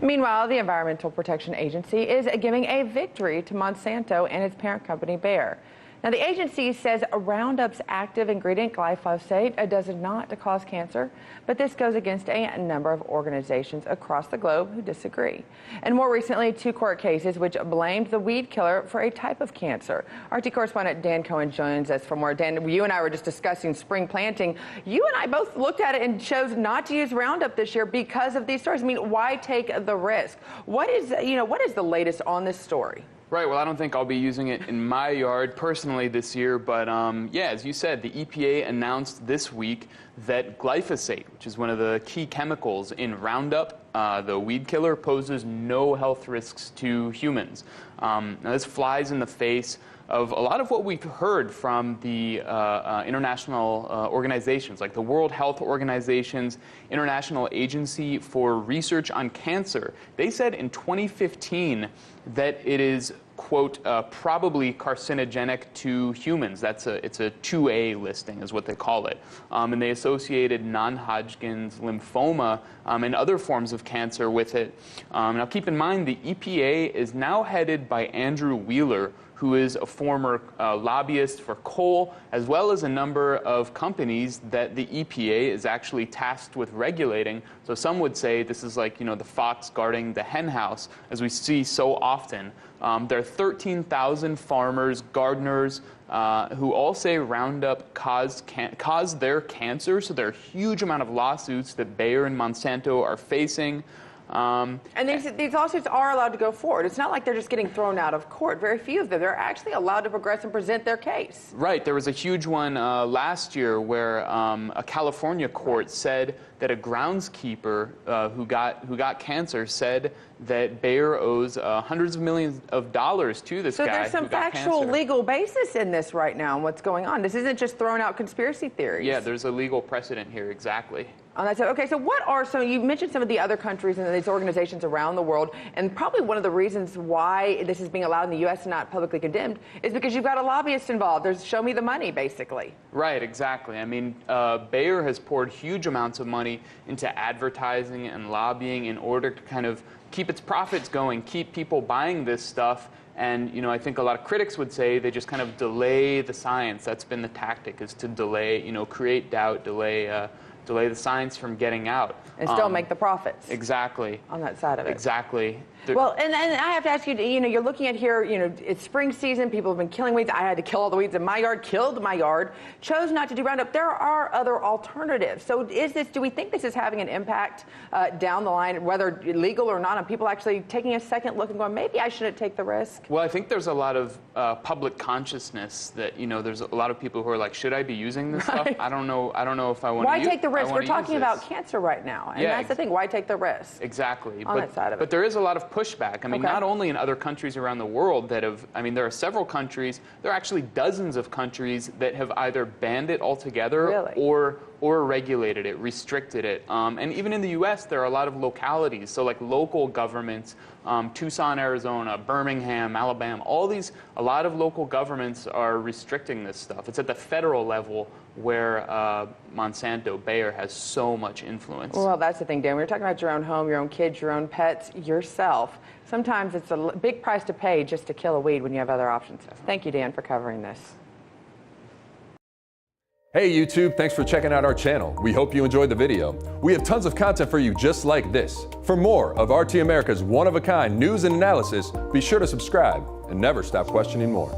Meanwhile, the Environmental Protection Agency is giving a victory to Monsanto and its parent company, Bayer. Now, the agency says Roundup's active ingredient, glyphosate, does not cause cancer, but this goes against a number of organizations across the globe who disagree. And more recently, 2 court cases which blamed the weed killer for a type of cancer. RT correspondent Dan Cohen joins us for more. Dan, you and I were just discussing spring planting. You and I both looked at it and chose not to use Roundup this year because of these stories. I mean, why take the risk? What is the latest on this story? Right, well, I don't think I'll be using it in my yard personally this year, but yeah, as you said, the EPA announced this week that glyphosate, which is one of the key chemicals in Roundup, the weed killer, poses no health risks to humans. Now, this flies in the face of a lot of what we've heard from the international organizations, like the World Health Organization's International Agency for Research on Cancer. They said in 2015 that it is, quote, probably carcinogenic to humans. It's a 2A listing is what they call it. And they associated non-Hodgkin's lymphoma and other forms of cancer with it. Now keep in mind, the EPA is now headed by Andrew Wheeler, who is a former lobbyist for coal, as well as a number of companies that the EPA is actually tasked with regulating. So some would say this is like, the fox guarding the hen house, as we see so often. There are 13,000 farmers, gardeners, who all say Roundup caused their cancer, so there are a huge amount of lawsuits that Bayer and Monsanto are facing. And these lawsuits are allowed to go forward. It's not like they're just getting thrown out of court. Very few of them. They're actually allowed to progress and present their case. Right. There was a huge one last year where a California court said that a groundskeeper who got cancer said that Bayer owes hundreds of millions of dollars to this guy. So there's some factual legal basis in this right now and what's going on. This isn't just throwing out conspiracy theories. Yeah, there's a legal precedent here, exactly. Okay, so what are you mentioned some of the other countries and these organizations around the world, and probably one of the reasons why this is being allowed in the U.S. and not publicly condemned is because you've got a lobbyist involved. There's show me the money, basically. Right, exactly. I mean, Bayer has poured huge amounts of money into advertising and lobbying in order to kind of keep its profits going, keep people buying this stuff. And, I think a lot of critics would say they just kind of delay the science. That's been the tactic, is to delay, create doubt, delay the science from getting out. And still make the profits. Exactly. On that side of it. Exactly. Well, and I have to ask you, you're looking at here, it's spring season, people have been killing weeds. I had to kill all the weeds in my yard, killed my yard, chose not to do Roundup. There are other alternatives. So do we think this is having an impact down the line, whether legal or not, on people actually taking a second look and going, maybe I shouldn't take the risk? Well, I think there's a lot of public consciousness that, there's a lot of people who are like, should I be using this stuff? I don't know if I want to Why take the risk? We're talking about cancer right now. And that's the thing. Why take the risk? Exactly. On that side of it. But there is a lot of pushback. I mean, not only in other countries around the world that have, there are several countries, there are actually dozens of countries that have either banned it altogether or regulated it, restricted it. And even in the U.S., there are a lot of localities, so like local governments, Tucson, Arizona, Birmingham, Alabama, a lot of local governments are restricting this stuff. It's at the federal level where Monsanto, Bayer has so much influence. Well, that's the thing, Dan. We're talking about your own home, your own kids, your own pets, yourself. Sometimes it's a big price to pay just to kill a weed when you have other options. Thank you, Dan, for covering this. Hey YouTube, thanks for checking out our channel. We hope you enjoyed the video. We have tons of content for you just like this. For more of RT America's one-of-a-kind news and analysis, be sure to subscribe and never stop questioning more.